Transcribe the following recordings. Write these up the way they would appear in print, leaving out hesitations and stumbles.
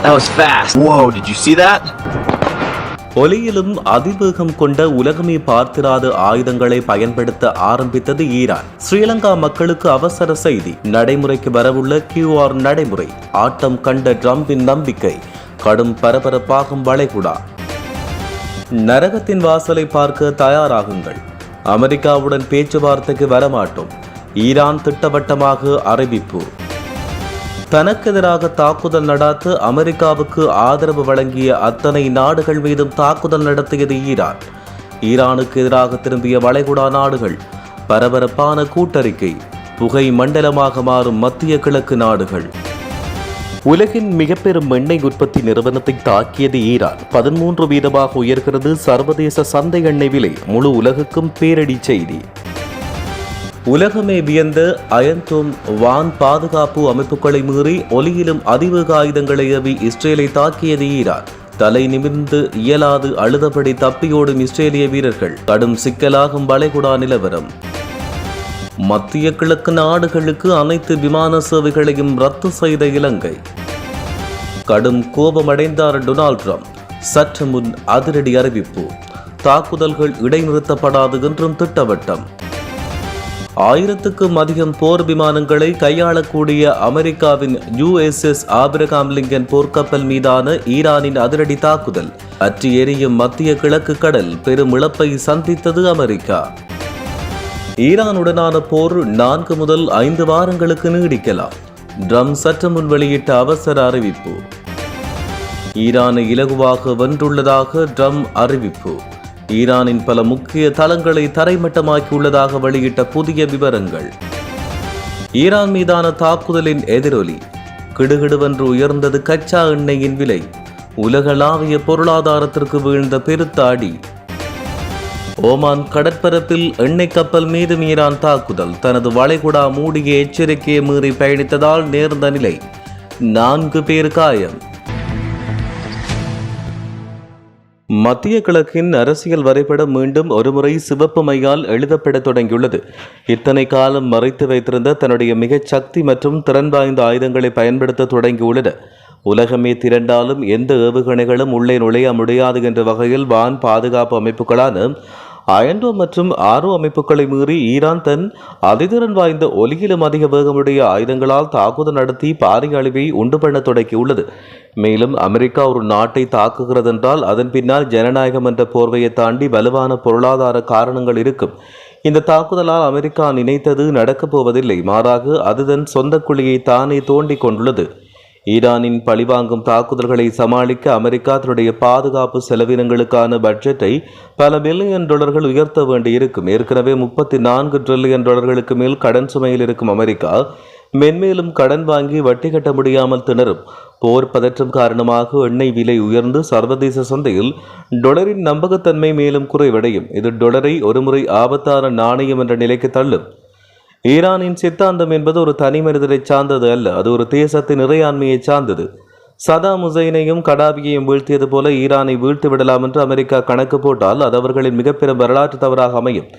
That was fast. Whoa, did you see that? ஒலியிலும் அதிவேகம் கொண்ட உலகமே பார்த்திராத ஆயுதங்களை பயன்படுத்த ஆரம்பித்தது ஈரான். ஸ்ரீலங்கா மக்களுக்கு அவசர செய்தி. நடைமுறைக்கு வரவுள்ள QR நடைமுறை. ஆட்டம் கண்ட ட்ரம்பின் நம்பிக்கை. கடும் பரபரப்பாகும் வளைகுடா. நரகத்தின் வாசலை பார்க்க தயாராகுங்கள். அமெரிக்காவுடன் பேச்சுவார்த்தைக்கு வரமாட்டோம். ஈரான் திட்டவட்டமாக அறிவிப்பு. தனக்கு எதிராக தாக்குதல் நடாத்த அமெரிக்காவுக்கு ஆதரவு வழங்கிய அத்தனை நாடுகள் மீதும் தாக்குதல் நடத்தியது ஈரான். ஈரானுக்கு எதிராக திரும்பிய வளைகுடா நாடுகள். பரபரப்பான கூட்டறிக்கை. புகை மண்டலமாக மாறும் மத்திய கிழக்கு நாடுகள். உலகின் மிக பெரும் எண்ணெய் உற்பத்தி நிறுவனத்தை தாக்கியது ஈரான். 13% உயர்கிறது சர்வதேச சந்தை எண்ணெய் விலை. முழு உலகுக்கும் பேரிடி செய்தி. உலகமே வியந்த அயன் டோம் வான் பாதுகாப்பு அமைப்புகளை மீறி ஒலியிலும் அதிவேக ஆயுதங்களை ஏவி இஸ்ரேலை தாக்கியது ஈரான். தலை நிமிர்ந்து இயலாது அழுதபடி தப்பியோடும் இஸ்ரேலிய வீரர்கள். கடும் சிக்கலாகும் வளைகுடா நிலவரம். மத்திய கிழக்கு நாடுகளுக்கு அனைத்து விமான சேவைகளையும் ரத்து செய்த இலங்கை. கடும் கோபமடைந்தார் டொனால்ட் ட்ரம்ப். சற்று முன் அதிரடி அறிவிப்பு. தாக்குதல்கள் இடைநிறுத்தப்படாது என்றும் திட்டவட்டம். 1000க்கும் அதிகம் போர் விமானங்களை கையாளக்கூடிய அமெரிக்காவின் USS ஆபிரகாம் லிங்கன் போர்க்கப்பல் மீதான ஈரானின் அதிரடி தாக்குதல். அற்றி எரியும் மத்திய கிழக்கு கடல் பெரும் இழப்பை சந்தித்தது அமெரிக்கா. ஈரானுடனான போர் 4 முதல் 5 வாரங்களுக்கு நீடிக்கலாம். ட்ரம்ப் சற்று முன் வெளியிட்ட அவசர அறிவிப்பு. ஈரானை இலகுவாக வென்றுள்ளதாக ட்ரம்ப் அறிவிப்பு. ஈரானின் பல முக்கிய தளங்களை தரைமட்டமாக்கியுள்ளதாக வெளியிட்ட புதிய விவரங்கள். ஈரான் மீதான தாக்குதலின் எதிரொலி. கிடுகிடுவென்று உயர்ந்தது கச்சா எண்ணெயின் விலை. உலகளாவிய பொருளாதாரத்திற்கு வீழ்ந்த பெருத்த அடி. ஓமான் கடற்பரப்பில் எண்ணெய் கப்பல் மீது ஈரான் தாக்குதல். தனது வளைகுடா மூடிய எச்சரிக்கையை மீறி பயணித்ததால் நேர்ந்த நிலை. 4 பேர் காயம். மத்திய கிழக்கின் அரசியல் வரைபடம் மீண்டும் ஒருமுறை சிவப்பு மையால் எழுதப்பட தொடங்கியுள்ளது. இத்தனை காலம் மறைத்து வைத்திருந்த தன்னுடைய மிகச் சக்தி மற்றும் திறன் வாய்ந்த ஆயுதங்களை பயன்படுத்த தொடங்கியுள்ளது. உலகமே திரண்டாலும் எந்த ஏவுகணைகளும் உள்ளே நுழைய முடியாது என்ற வகையில் வான் பாதுகாப்பு அமைப்புகளான அயன் டோம் மற்றும் ஆரோ அமைப்புகளை மீறி ஈரான் தன் அதிதிறன் வாய்ந்த ஒலியிலும் அதிக வேகமுடைய ஆயுதங்களால் தாக்குதல் நடத்தி பாரிய அழிவை உண்டு பண்ண தொடங்கியுள்ளது. மேலும் அமெரிக்கா ஒரு நாட்டை தாக்குகிறது என்றால் அதன் பின்னால் ஜனநாயகம் என்ற போர்வையை தாண்டி வலுவான பொருளாதார காரணங்கள் இருக்கும். இந்த தாக்குதலால் அமெரிக்கா நினைத்தது நடக்கப் போவதில்லை. மாறாக அது தன் சொந்த குழியை தானே தோண்டிக் கொண்டுள்ளது. ஈரானின் பழிவாங்கும் தாக்குதல்களை சமாளிக்க அமெரிக்கா தன்னுடைய பாதுகாப்பு செலவினங்களுக்கான பட்ஜெட்டை பல பில்லியன் டாலர்கள் உயர்த்த வேண்டியிருக்கும். ஏற்கனவே $34 டிரில்லியன் மேல் கடன் சுமையில் இருக்கும் அமெரிக்கா மென்மேலும் கடன் வாங்கி வட்டி கட்ட முடியாமல் திணறும். போர் பதற்றம் காரணமாக எண்ணெய் விலை உயர்ந்து சர்வதேச சந்தையில் டொலரின் நம்பகத்தன்மை மேலும் குறைவடையும். இது டொலரை ஒருமுறை ஆபத்தான நாணயம் என்ற நிலைக்கு தள்ளும். ஈரானின் சித்தாந்தம் என்பது ஒரு தனி மனிதரை சார்ந்தது அல்ல, அது ஒரு தேசத்தின் இறையாண்மையை சார்ந்தது. சதாம் ஹுசைனையும் கடாபியையும் வீழ்த்தியது போல ஈரானை வீழ்த்தி விடலாம் என்று அமெரிக்கா கணக்கு போட்டால் அது அவர்களின் மிகப்பெரும் வரலாற்று தவறாக அமையும்.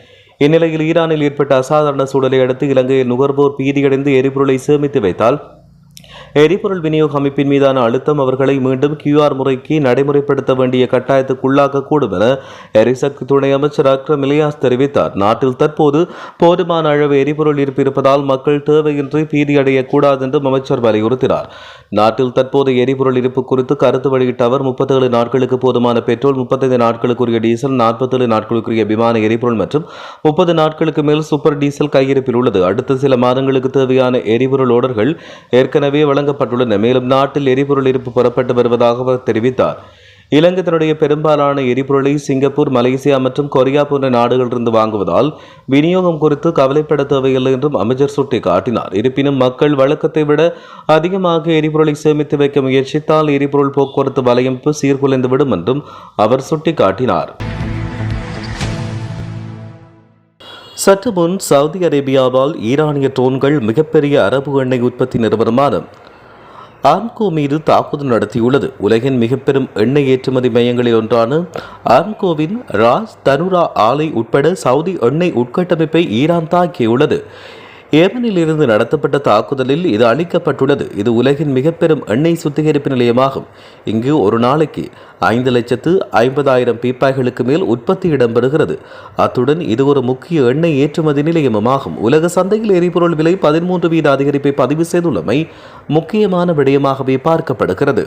இந்நிலையில் ஈரானில் ஏற்பட்ட அசாதாரண சூழலை அடுத்து இலங்கையில் நுகர்வோர் பீதியடைந்து எரிபொருளை சேமித்து வைத்தால் எரிபொருள் விநியோக அமைப்பின் மீதான அழுத்தம் அவர்களை மீண்டும் QR முறைக்கு நடைமுறைப்படுத்த வேண்டிய கட்டாயத்துக்குள்ளாக்கக்கூடும் என எரிசக்தி துணை அமைச்சர் அக்ரம் இலியாஸ் தெரிவித்தார். நாட்டில் தற்போது போதுமான அளவு எரிபொருள் இருப்பு இருப்பதால் மக்கள் தேவையின்றி பீதியடையக்கூடாது என்றும் அமைச்சர் வலியுறுத்தினார். நாட்டில் தற்போது எரிபொருள் இருப்பு குறித்து கருத்து வெளியிட்ட அவர் 37 நாட்களுக்கு போதுமான பெட்ரோல், 35 நாட்களுக்குரிய டீசல், 47 நாட்களுக்குரிய விமான எரிபொருள் மற்றும் 30 நாட்களுக்கு மேல் சூப்பர் டீசல் கையிருப்பில் உள்ளது. அடுத்த சில மாதங்களுக்கு தேவையான எரிபொருள் ஓடர்கள் ஏற்கனவே வழங்கப்பட்டுள்ளன. மேலும் நாட்டில் எரிபொருள் இருப்பு பெறப்பட்டு வருவதாக அவர் தெரிவித்தார். இலங்கை தன்னுடைய பெரும்பாலான எரிபொருளை சிங்கப்பூர், மலேசியா மற்றும் கொரியா போன்ற நாடுகளிலிருந்து வாங்குவதால் விநியோகம் குறித்து கவலைப்பட தேவையில்லை என்றும் அமைச்சர் சுட்டிக்காட்டினார். இருப்பினும் மக்கள் வழக்கத்தை விட அதிகமாக எரிபொருளை சேமித்து வைக்க முயற்சித்தால் எரிபொருள் போக்குவரத்து வலையமைப்பு சீர்குலைந்துவிடும் என்றும் அவர் சுட்டிக்காட்டினார். சற்று முன் சவுதி அரேபியாவால் ஈரானிய ட்ரோன்கள் மிகப்பெரிய அரபு எண்ணெய் உற்பத்தி நிறுவனமான ஆர்ம்கோ மீது தாக்குதல் நடத்தியுள்ளது. உலகின் மிக பெரும் எண்ணெய் ஏற்றுமதி மையங்களில் ஒன்றான ஆர்ம்கோவின் ராஸ் தனுரா ஆலை உட்பட சவுதி எண்ணெய் உட்கட்டமைப்பை ஈரான் தாக்கியுள்ளது. ஏமனில் இருந்து நடத்தப்பட்ட தாக்குதலில் இது அளிக்கப்பட்டுள்ளது. இது உலகின் மிக பெரும் எண்ணெய் சுத்திகரிப்பு நிலையமாகும். இங்கு ஒரு நாளைக்கு 5,50,000 பீப்பாய்களுக்கு மேல் உற்பத்தி இடம்பெறுகிறது. அத்துடன் இது ஒரு முக்கிய எண்ணெய் ஏற்றுமதி நிலையமாகும். உலக சந்தையில் எரிபொருள் விலை 13% அதிகரிப்பை பதிவு செய்துள்ளமை முக்கியமான விடயமாகவே பார்க்கப்படுகிறது.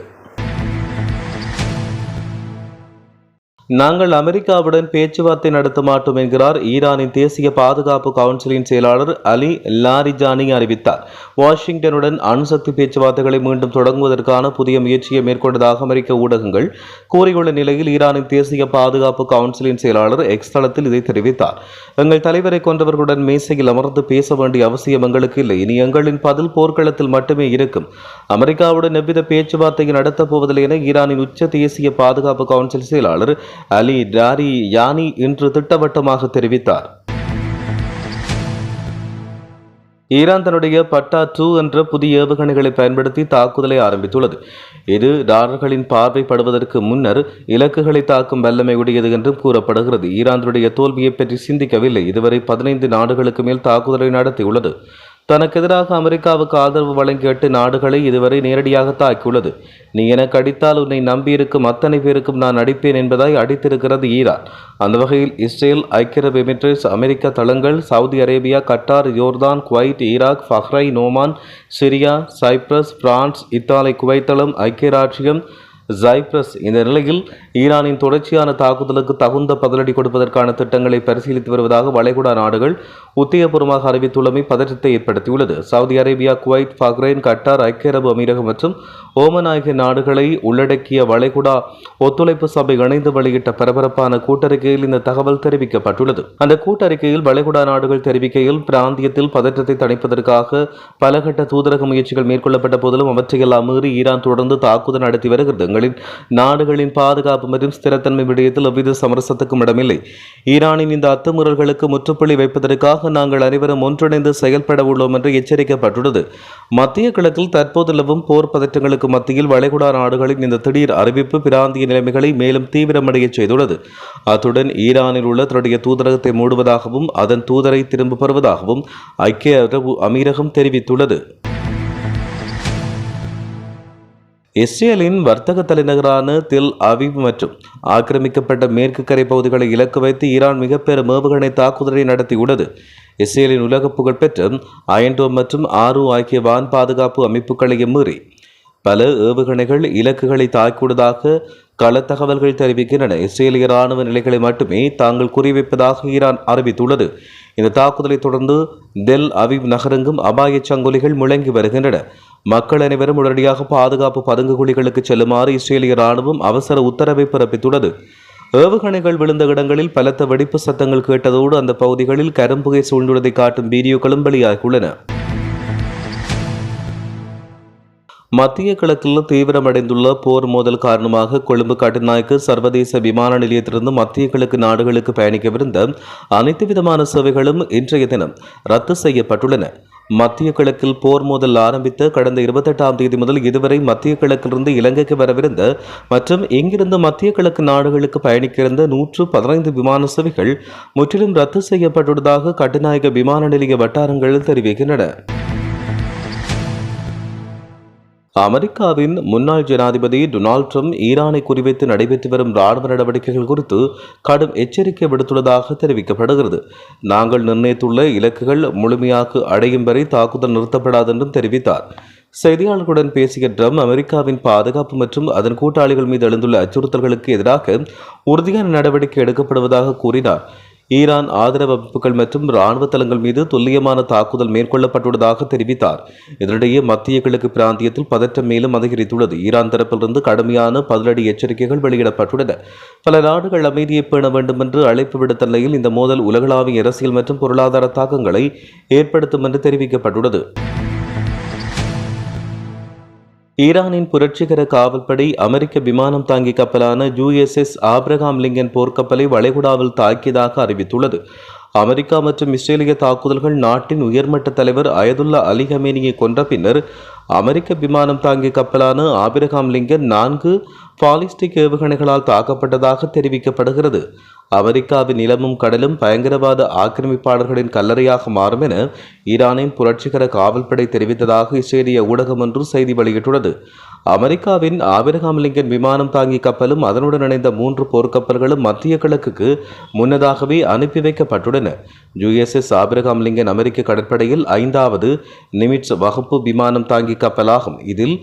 நாங்கள் அமெரிக்காவுடன் பேச்சுவார்த்தை நடத்த மாட்டோம் என்கிறார் ஈரானின் தேசிய பாதுகாப்பு கவுன்சிலின் செயலாளர் அலி லாரிஜானி அறிவித்தார். வாஷிங்டனுடன் அணுசக்தி பேச்சுவார்த்தைகளை மீண்டும் தொடங்குவதற்கான புதிய முயற்சியை மேற்கொண்டதாக அமெரிக்க ஊடகங்கள் கூறியுள்ள நிலையில் ஈரானின் தேசிய பாதுகாப்பு கவுன்சிலின் செயலாளர் எக்ஸ் தளத்தில் இதை தெரிவித்தார். எங்கள் தலைவரை கொண்டவர்களுடன் மேசையில் அமர்ந்து பேச வேண்டிய அவசியம் எங்களுக்கு இல்லை. இனி எங்களின் பதில் போர்க்களத்தில் மட்டுமே இருக்கும். அமெரிக்காவுடன் எவ்வித பேச்சுவார்த்தையை நடத்தப் போவதில்லை என ஈரானின் உச்ச தேசிய பாதுகாப்பு கவுன்சில் செயலாளர் அலி லாரிஜானி இன்று திட்டவட்டமாக தெரிவித்தார். ஈரான் தன்னுடைய பட்டா-2 என்ற புதிய ஏவுகணைகளை பயன்படுத்தி தாக்குதலை ஆரம்பித்துள்ளது. இது டாலர்களின் பார்வைப்படுவதற்கு முன்னர் இலக்குகளை தாக்கும் வல்லமை உடையது என்றும் கூறப்படுகிறது. ஈரான் தன்னுடைய தோல்வியை பற்றி சிந்திக்கவில்லை. இதுவரை 15 நாடுகளுக்கு மேல் தாக்குதலை நடத்தியுள்ளது. தனக்கு எதிராக அமெரிக்காவுக்கு ஆதரவு வழங்கிய 8 நாடுகளை இதுவரை நேரடியாக தாக்கியுள்ளது. நீ எனக்கு அடித்தால் உன்னை நம்பியிருக்கும் அத்தனை பேருக்கும் நான் அடிப்பேன் என்பதாய் அடித்திருக்கிறது ஈரான். அந்த வகையில் இஸ்ரேல், ஐக்கிய அரபு எமிரேட்ஸ், அமெரிக்க தளங்கள், சவுதி அரேபியா, கட்டார், யோர்தான், Kuwait, Iraq, Bahrain, Oman, Syria, Cyprus, France, Italy, Kuwait தளம், ஐக்கிய ராச்சியம், சைப்ரஸ். இந்த நிலையில் ஈரானின் தொடர்ச்சியான தாக்குதலுக்கு தகுந்த பதிலடி கொடுப்பதற்கான திட்டங்களை பரிசீலித்து வருவதாக வளைகுடா நாடுகள் உத்தியபூர்வமாக அறிவித்துள்ளமை பதற்றத்தை ஏற்படுத்தியுள்ளது. Saudi Arabia, Kuwait, Bahrain, Qatar, ஐக்கிய அரபு அமீரகம் மற்றும் ஓமன் ஆகிய நாடுகளை உள்ளடக்கிய வளைகுடா ஒத்துழைப்பு சபை இணைந்து வெளியிட்ட பரபரப்பான கூட்டறிக்கையில் இந்த தகவல் தெரிவிக்கப்பட்டுள்ளது. அந்த கூட்டறிக்கையில் வளைகுடா நாடுகள் தெரிவிக்கையில் பிராந்தியத்தில் பதற்றத்தை தணிப்பதற்காக பலகட்ட தூதரக முயற்சிகள் மேற்கொள்ளப்பட்ட போதிலும் அவற்றையெல்லாம் மீறி ஈரான் தொடர்ந்து தாக்குதல் நடத்தி வருகிறது. நாடுகளின் பாதுகாப்பு மற்றும் ஸ்திரத்தன்மை விடயத்தில் எவ்வித சமரசத்துக்கும் இடமில்லை. ஈரானின் இந்த அத்துமீறல்களுக்கு முற்றுப்புள்ளி வைப்பதற்காக நாங்கள் அனைவரும் ஒன்றிணைந்து செயல்பட உள்ளோம் என்று எச்சரிக்கப்பட்டுள்ளது. மத்திய கிழக்கில் தற்போது நிலவும் போர் பதற்றங்களுக்கு மத்தியில் வளைகுடா நாடுகளின் இந்த திடீர் அறிவிப்பு பிராந்திய நிலைமைகளை மேலும் தீவிரமடைய செய்துள்ளது. அத்துடன் ஈரானில் உள்ள தன்னுடைய தூதரகத்தை மூடுவதாகவும் அதன் தூதரை திரும்ப பெறுவதாகவும் ஐக்கிய அரபு அமீரகம் தெரிவித்துள்ளது. இஸ்ரேலின் வர்த்தக தலைநகரான தெல் அவீவ் மற்றும் ஆக்கிரமிக்கப்பட்ட மேற்கு கரை பகுதிகளை இலக்கு வைத்து ஈரான் மிக பெரும் ஏவுகணை தாக்குதலை நடத்தியுள்ளது. இஸ்ரேலின் உலக புகழ்பெற்ற அயன்டோம் மற்றும் ஆரு ஆகிய வான் பாதுகாப்பு அமைப்புகளையும் மீறி பல ஏவுகணைகள் இலக்குகளை தாக்கியுள்ளதாக கள தகவல்கள் தெரிவிக்கின்றன. இஸ்ரேலிய ராணுவ நிலைகளை மட்டுமே தாங்கள் குறிவைப்பதாக ஈரான் அறிவித்துள்ளது. இந்த தாக்குதலை தொடர்ந்து தெல் அவீவ் நகரெங்கும் அபாய சங்கொலிகள் முழங்கி வருகின்றன. மக்கள் அனைவரும் உடனடியாக பாதுகாப்பு பதுங்குகுழிகளுக்கு செல்லுமாறு இஸ்ரேலிய ராணுவம் அவசர உத்தரவை பிறப்பித்துள்ளது. ஏவுகணைகள் விழுந்த இடங்களில் பலத்த வெடிப்பு சத்தங்கள் கேட்டதோடு அந்த பகுதிகளில் கரும்புகை சூழ்ந்துள்ளதை காட்டும் வீடியோக்களும் வெளியாகியுள்ளன. மத்திய கிழக்கில் தீவிரமடைந்துள்ள போர் மோதல் காரணமாக கொழும்பு கட்டுநாயக்க சர்வதேச விமான நிலையத்திலிருந்து மத்திய கிழக்கு நாடுகளுக்கு பயணிக்கவிருந்த அனைத்து விதமான சேவைகளும் இன்றைய தினம் ரத்து செய்யப்பட்டுள்ளன. மத்திய கிழக்கில் போர் மோதல் ஆரம்பித்த கடந்த 28ஆம் தேதி முதல் இதுவரை மத்திய கிழக்கிலிருந்து இலங்கைக்கு வரவிருந்த மற்றும் இங்கிருந்து மத்திய கிழக்கு நாடுகளுக்கு பயணிக்க இருந்த 115 விமான சேவைகள் முற்றிலும் ரத்து செய்யப்பட்டுள்ளதாக கட்டுநாயக்க விமான நிலைய வட்டாரங்கள் தெரிவிக்கின்றன. அமெரிக்காவின் முன்னாள் ஜனாதிபதி டொனால்ட் ட்ரம்ப் ஈரானை குறிவைத்து நடைபெற்று வரும் ராணுவ நடவடிக்கைகள் குறித்து கடும் எச்சரிக்கை விடுத்துள்ளதாக தெரிவிக்கப்படுகிறது. நாங்கள் நிர்ணயித்துள்ள இலக்குகள் முழுமையாக அடையும் வரை தாக்குதல் நிறுத்தப்படாது என்றும் தெரிவித்தார். செய்தியாளர்களுடன் பேசிய ட்ரம்ப் அமெரிக்காவின் பாதுகாப்பு மற்றும் அதன் கூட்டாளிகள் மீது எழுந்துள்ள அச்சுறுத்தல்களுக்கு எதிராக உறுதியான நடவடிக்கை எடுக்கப்படுவதாக கூறினார். ஈரான் ஆதரவு அமைப்புகள் மற்றும் இராணுவ தளங்கள் மீது துல்லியமான தாக்குதல் மேற்கொள்ளப்பட்டுள்ளதாக தெரிவித்தார். இதனிடையே மத்திய கிழக்கு பிராந்தியத்தில் பதற்றம் மேலும் அதிகரித்துள்ளது. ஈரான் தரப்பிலிருந்து கடுமையான பதிலடி எச்சரிக்கைகள் வெளியிடப்பட்டுள்ளன. பல நாடுகள் அமைதியை பேண வேண்டும் என்று அழைப்பு விடுத்த நிலையில் இந்த மோதல் உலகளாவிய அரசியல் மற்றும் பொருளாதார தாக்கங்களை ஏற்படுத்தும் என்று தெரிவிக்கப்பட்டுள்ளது. ஈரானின் புரட்சிகர காவல்படை அமெரிக்க விமானம் தாங்கி கப்பலான USS ஆப்ரஹாம் லிங்கன் போர்க்கப்பலை வளைகுடாவில் தாக்கியதாக அறிவித்துள்ளது. அமெரிக்கா மற்றும் இஸ்ரேலிய தாக்குதல்கள் நாட்டின் உயர்மட்ட தலைவர் அயதுல்லா அலி ஹமேனியை கொன்ற பின்னர் அமெரிக்க விமானம் தாங்கிய கப்பலான ஆபிரகாம் லிங்கன் 4 பாலிஸ்டிக் ஏவுகணைகளால் தாக்கப்பட்டதாக தெரிவிக்கப்படுகிறது. அமெரிக்காவின் நிலமும் கடலும் பயங்கரவாத ஆக்கிரமிப்பாளர்களின் கல்லறையாக மாறும் என ஈரானின் புரட்சிகர காவல்படை தெரிவித்ததாக இஸ்ரேலிய ஊடகம் ஒன்று செய்தி வெளியிட்டுள்ளது. அமெரிக்காவின் ஆபிரகாம் லிங்கன் விமானம் தாங்கி கப்பலும் அதனுடன் இணைந்த 3 போர்க்கப்பல்களும் மத்திய கிழக்குக்கு முன்னதாகவே அனுப்பி வைக்கப்பட்டுள்ளன. USS ஆபிரகாம் லிங்கன் அமெரிக்க கடற்படையில் 5வது நிமிட்ஸ் வகுப்பு விமானம் தாங்கி கப்பலாகும். இதில்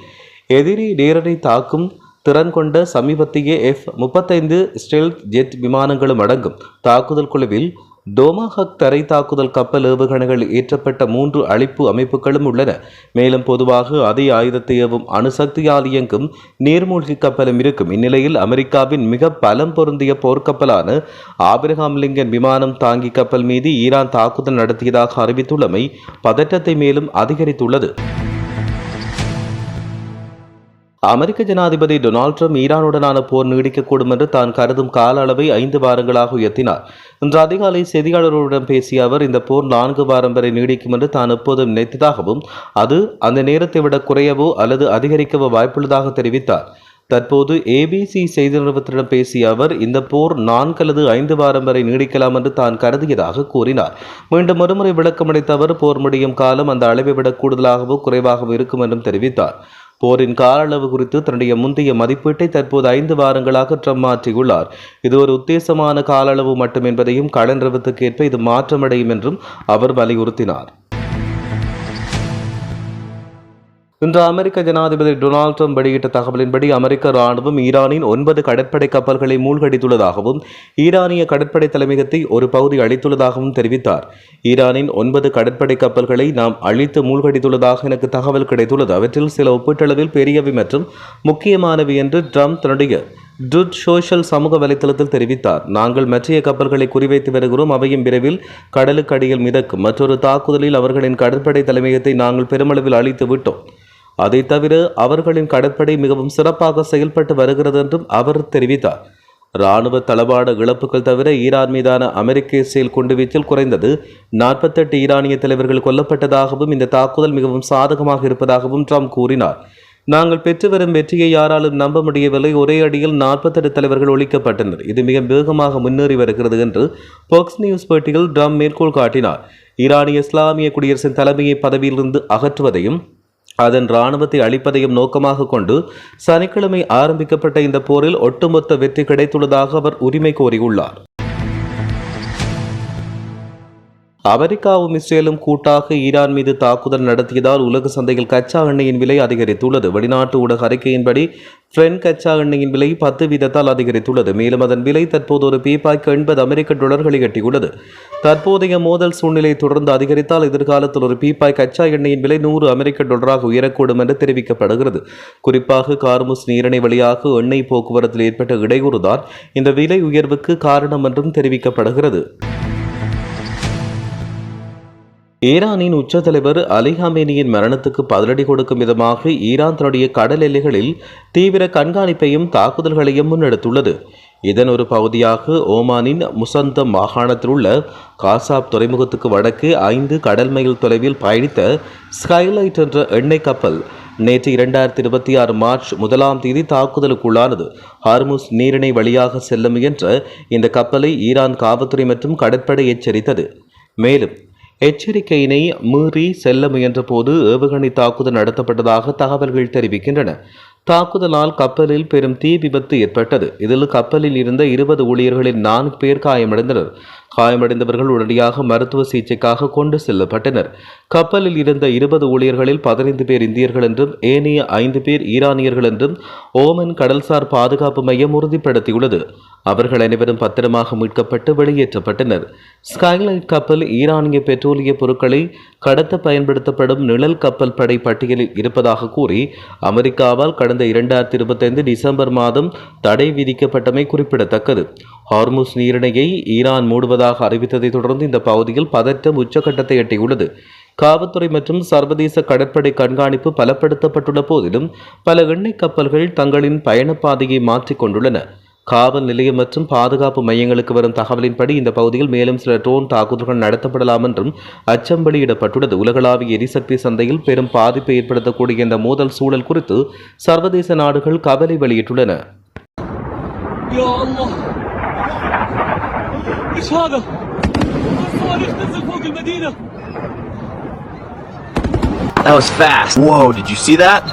எதிரி நேரடி தாக்கும் திறன் கொண்ட சமீபத்திய F-35 ஸ்டெல்த் ஜெட் விமானங்களும் அடங்கும். தாக்குதல் குழுவில் டோமாஹக் தரை தாக்குதல் கப்பல் ஏவுகணைகள் ஏற்றப்பட்ட 3 அழிப்பு அமைப்புகளும் உள்ளன. மேலும் பொதுவாக அதே ஆயுதத்தை ஏவும் அணுசக்தியால் இயங்கும் நீர்மூழ்கி கப்பலும் இருக்கும். இந்நிலையில் அமெரிக்காவின் மிக பலம் பொருந்திய போர்க்கப்பலான ஆபிரகாம் லிங்கன் விமானம் தாங்கி கப்பல் மீது ஈரான் தாக்குதல் நடத்தியதாக அறிவித்துள்ளமை பதற்றத்தை மேலும் அதிகரித்துள்ளது. அமெரிக்க ஜனாதிபதி டொனால்ட் ட்ரம்ப் ஈரானுடனான போர் நீடிக்கக்கூடும் என்று தான் கருதும் கால அளவை 5 வாரங்களாக உயர்த்தினார். இன்று அதிகாலை செய்தியாளர்களிடம் பேசிய அவர், இந்த போர் 4 வாரம் வரை நீடிக்கும் என்று தான் எப்போதும் நினைத்ததாகவும் அது அந்த நேரத்தை விட குறையவோ அல்லது அதிகரிக்கவோ வாய்ப்புள்ளதாக தெரிவித்தார். தற்போது ABC செய்தி நிறுவனத்திடம் பேசிய அவர், இந்த போர் 4 அல்லது 5 வாரம் வரை நீடிக்கலாம் என்று தான் கருதியதாக கூறினார். மீண்டும் ஒருமுறை விளக்கமளித்த அவர், போர் முடியும் காலம் அந்த அளவை விட கூடுதலாகவோ குறைவாகவோ இருக்கும் என்றும் தெரிவித்தார். போரின் கால அளவு குறித்து தன்னுடைய முந்தைய மதிப்பீட்டை தற்போது 5 வாரங்களாக ட்ரம்ப் மாற்றியுள்ளார். இது ஒரு உத்தேசமான கால அளவு மட்டும் என்பதையும் கடன் நிறுவனத்துக்கு ஏற்ப இது மாற்றமடையும் என்றும் அவர் வலியுறுத்தினார். இன்று அமெரிக்க ஜனாதிபதி டொனால்ட் ட்ரம்ப் வெளியிட்ட தகவலின்படி அமெரிக்க ராணுவம் ஈரானின் 9 கடற்படை கப்பல்களை மூழ்கடித்துள்ளதாகவும் ஈரானிய கடற்படை தலைமையகத்தை ஒரு பகுதி அழித்துள்ளதாகவும் தெரிவித்தார். ஈரானின் 9 கடற்படை கப்பல்களை நாம் அழித்து மூழ்கடித்துள்ளதாக எனக்கு தகவல் கிடைத்துள்ளது. அவற்றில் சில ஒப்பீட்டளவில் பெரியவை மற்றும் முக்கியமானவை என்று ட்ரம்ப் தன்னுடைய ட்ரூத் சோஷியல் சமூக வலைத்தளத்தில் தெரிவித்தார். நாங்கள் மற்றைய கப்பல்களை குறிவைத்து வருகிறோம். அவையும் விரைவில் கடலுக்கு அடியில் மிதக்கும். மற்றொரு தாக்குதலில் அவர்களின் கடற்படை தலைமையகத்தை நாங்கள் பெருமளவில் அழித்து விட்டோம். அதை தவிர அவர்களின் கடற்படை மிகவும் சிறப்பாக செயல்பட்டு வருகிறது என்றும் அவர் தெரிவித்தார். இராணுவ தளவாட இழப்புகள் தவிர ஈரான் மீதான அமெரிக்க இஸ்ரேல் குண்டுவீச்சில் குறைந்தது 48 ஈரானிய தலைவர்கள் கொல்லப்பட்டதாகவும் இந்த தாக்குதல் மிகவும் சாதகமாக இருப்பதாகவும் ட்ரம்ப் கூறினார். நாங்கள் பெற்று வரும் வெற்றியை யாராலும் நம்ப முடியவில்லை. ஒரே அடியில் 48 தலைவர்கள் ஒழிக்கப்பட்டனர். இது மிக வேகமாக முன்னேறி வருகிறது என்று பாக்ஸ் நியூஸ் பேட்டியில் ட்ரம்ப் மேற்கோள் காட்டினார். ஈரானிய இஸ்லாமிய குடியரசின் தலைமையை பதவியிலிருந்து அகற்றுவதையும் அதன் இராணுவத்தை அழிப்பதையும் நோக்கமாக கொண்டு சனிக்கிழமை ஆரம்பிக்கப்பட்ட இந்த போரில் ஒட்டுமொத்த வெற்றி கிடைத்துள்ளதாக அவர் உரிமை கோரியுள்ளார். அமெரிக்காவும் இஸ்ரேலும் கூட்டாக ஈரான் மீது தாக்குதல் நடத்தியதால் உலக சந்தையில் கச்சா எண்ணெயின் விலை அதிகரித்துள்ளது. வெளிநாட்டு ஊடக அறிக்கையின்படி பிரெண்ட் கச்சா எண்ணெயின் விலை 10% அதிகரித்துள்ளது. மேலும் அதன் விலை தற்போது ஒரு பீப்பாய்க்கு $80 எட்டியுள்ளது. தற்போதைய மோதல் சூழ்நிலை தொடர்ந்து அதிகரித்தால் எதிர்காலத்தில் ஒரு பீப்பாய் கச்சா எண்ணெயின் விலை $100 உயரக்கூடும் என்று தெரிவிக்கப்படுகிறது. குறிப்பாக கார்முஸ் நீரிணை வழியாக எண்ணெய் போக்குவரத்தில் ஏற்பட்ட இடையூறுதான் இந்த விலை உயர்வுக்கு காரணம் என்றும் தெரிவிக்கப்படுகிறது. ஈரானின் உச்ச தலைவர் அலி ஹமேனியின் மரணத்துக்கு பதிலடி கொடுக்கும் விதமாக ஈரான் தன்னுடைய கடல் எல்லைகளில் தீவிர கண்காணிப்பையும் தாக்குதல்களையும் முன்னெடுத்துள்ளது. இதன் ஒரு பகுதியாக ஓமானின் முசந்தம் மாகாணத்தில் உள்ள காசாப் துறைமுகத்துக்கு வடக்கு 5 கடல் மைல் தொலைவில் பயணித்த ஸ்கைலைட் என்ற எண்ணெய் கப்பல் நேற்று 2026 மார்ச் 1 தாக்குதலுக்குள்ளானது. ஹார்முஸ் நீரிணை வழியாக செல்ல முயன்ற இந்த கப்பலை ஈரான் காவல்துறை மற்றும் கடற்படை எச்சரித்தது. மேலும் எச்சரிக்கையினை மீறி செல்ல முயன்ற போது ஏவுகணை தாக்குதல் நடத்தப்பட்டதாக தகவல்கள் தெரிவிக்கின்றன. தாக்குதலால் கப்பலில் பெரும் தீ விபத்து ஏற்பட்டது. இதில் கப்பலில் இருந்த 20 ஊழியர்களில் 4 பேர் காயமடைந்தனர். காயமடைந்தவர்கள் உடனடியாக மருத்துவ சிகிச்சைக்காக கொண்டு செல்லப்பட்டனர். கப்பலில் இருந்த 20 ஊழியர்களில் 15 பேர் இந்தியர்கள் என்றும் ஏனைய 5 பேர் ஈரானியர்கள் என்றும் ஓமன் கடல்சார் பாதுகாப்பு மையம் உறுதிப்படுத்தியுள்ளது. அவர்கள் அனைவரும் பத்திரமாக மீட்கப்பட்டு வெளியேற்றப்பட்டனர். ஸ்கைலைட் கப்பல் ஈரானிய பெட்ரோலிய பொருட்களை கடத்த பயன்படுத்தப்படும் நிழல் கப்பல் படை பட்டியலில் இருப்பதாக கூறி அமெரிக்காவால் கடந்த 2025 டிசம்பர் மாதம் தடை விதிக்கப்பட்டமை குறிப்பிடத்தக்கது. ஹார்முஸ் நீரிணையை ஈரான் மூடுவதாக அறிவித்ததை தொடர்ந்து இந்த பகுதியில் பதற்றம் உச்சகட்டத்தை எட்டியுள்ளது. காவல்துறை மற்றும் சர்வதேச கடற்படை கண்காணிப்பு பலப்படுத்தப்பட்டுள்ள போதிலும் பல எண்ணெய் கப்பல்கள் தங்களின் பயணப்பாதையை மாற்றிக் கொண்டுள்ளன. காவல் நிலையம் மற்றும் பாதுகாப்பு மையங்களுக்கு வரும் தகவலின்படி இந்த பகுதியில் மேலும் சில ட்ரோன் தாக்குதல்கள் நடத்தப்படலாம் என்றும் அச்சம் வெளியிடப்பட்டுள்ளது. உலகளாவிய எரிசக்தி சந்தையில் பெரும் பாதிப்பை ஏற்படுத்தக்கூடிய இந்த மோதல் சூழல் குறித்து சர்வதேச நாடுகள் கவலை வெளியிட்டுள்ளன. يا الله ايش هذا؟ الصواريخ تنزل فوق المدينة. That was fast. Whoa, did you see that?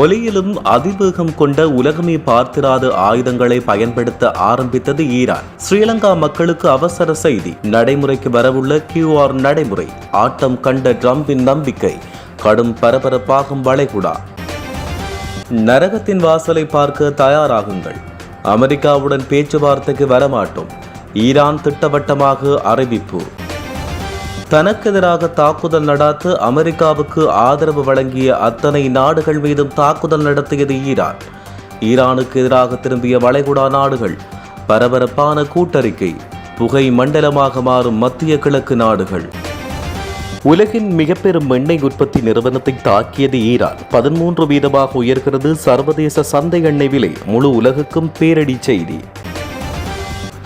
ஒலியிலும் அதிவேகம் கொண்ட உலகமே பார்த்திராத ஆயுதங்களை பயன்படுத்த ஆரம்பித்தது ஈரான். ஸ்ரீலங்கா மக்களுக்கு அவசர செய்தி. நடைமுறைக்கு வரவுள்ள QR நடைமுறை. ஆட்டம் கண்ட ட்ரம்பின் நம்பிக்கை. கடும் பரபரப்பாகும் வளைகுடா. நரகத்தின் வாசலை பார்க்க தயாராகுங்கள். அமெரிக்காவுடன் பேச்சுவார்த்தைக்கு வரமாட்டோம். ஈரான் திட்டவட்டமாக அறிவிப்பு. தனக்கு எதிராக தாக்குதல் நடாத்த அமெரிக்காவுக்கு ஆதரவு வழங்கிய அத்தனை நாடுகள் மீதும் தாக்குதல் நடத்தியது ஈரான். ஈரானுக்கு எதிராக திரும்பிய வளைகுடா நாடுகள். பரபரப்பான கூட்டறிக்கை. புகை மண்டலமாக மாறும் மத்திய கிழக்கு நாடுகள். உலகின் மிக பெரும் எண்ணெய் உற்பத்தி நிறுவனத்தை தாக்கியது ஈரான். 13% உயர்கிறது சர்வதேச சந்தை எண்ணெய் விலை. முழு உலகுக்கும் பேரிடி செய்தி.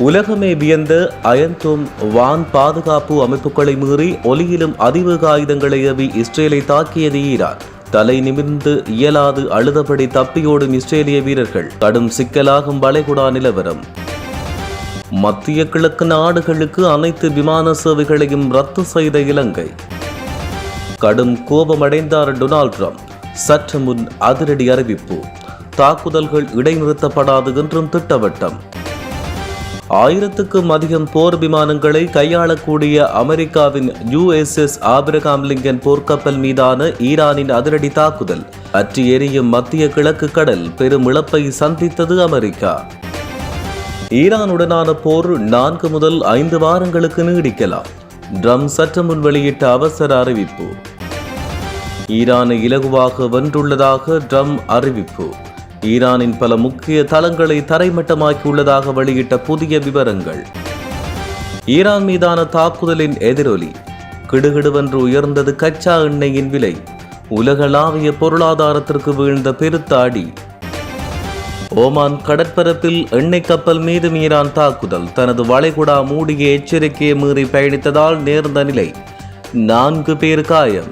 உலகமே வியந்த அயன்டோம் வான் பாதுகாப்பு அமைப்புகளை மீறி ஒலியிலும் அதிவேக ஆயுதங்களை ஏவி இஸ்ரேலை தாக்கியது ஈரான். தலை நிமிர்ந்து இயலாது அழுதபடி தப்பியோடும் இஸ்ரேலிய வீரர்கள். கடும் சிக்கலாகும் வளைகுடா நிலவரம். மத்திய கிழக்கு நாடுகளுக்கு அனைத்து விமான சேவைகளையும் ரத்து செய்த இலங்கை. கடும் கோபமடைந்தார் டொனால்ட் ட்ரம்ப். சற்று முன் அதிரடி அறிவிப்பு. தாக்குதல்கள் இடைநிறுத்தப்படாது என்றும் திட்டவட்டம். 1000க்கும் அதிகம் போர் விமானங்களை கையாளக்கூடிய அமெரிக்காவின் USS ஆபிரகாம் லிங்கன் போர்க்கப்பல் மீதான ஈரானின் அதிரடி தாக்குதல். பற்றி எரியும் மத்திய கிழக்கு கடல் பெரும் இழப்பை சந்தித்தது அமெரிக்கா. ஈரானுடனான போர் 4 முதல் 5 வாரங்களுக்கு நீடிக்கலாம். ட்ரம்ப் சற்று முன் வெளியிட்ட அவசர அறிவிப்பு. ஈரானை இலகுவாக வென்றுள்ளதாக ட்ரம்ப் அறிவிப்பு. ஈரானின் பல முக்கிய தளங்களை தரைமட்டமாக்கியுள்ளதாக வெளியிட்ட புதிய விவரங்கள். ஈரான் மீதான தாக்குதலின் எதிரொலி. கிடுகிடுவென்று உயர்ந்தது கச்சா எண்ணெயின் விலை. உலகளாவிய பொருளாதாரத்திற்கு வீழ்ந்த பெருத்த அடி. ஓமான் கடற்பரப்பில் எண்ணெய் கப்பல் மீது ஈரான் தாக்குதல். தனது வளைகுடா மூடிய எச்சரிக்கையை மீறி பயணித்ததால் நேர்ந்த நிலை. 4 பேர் காயம்.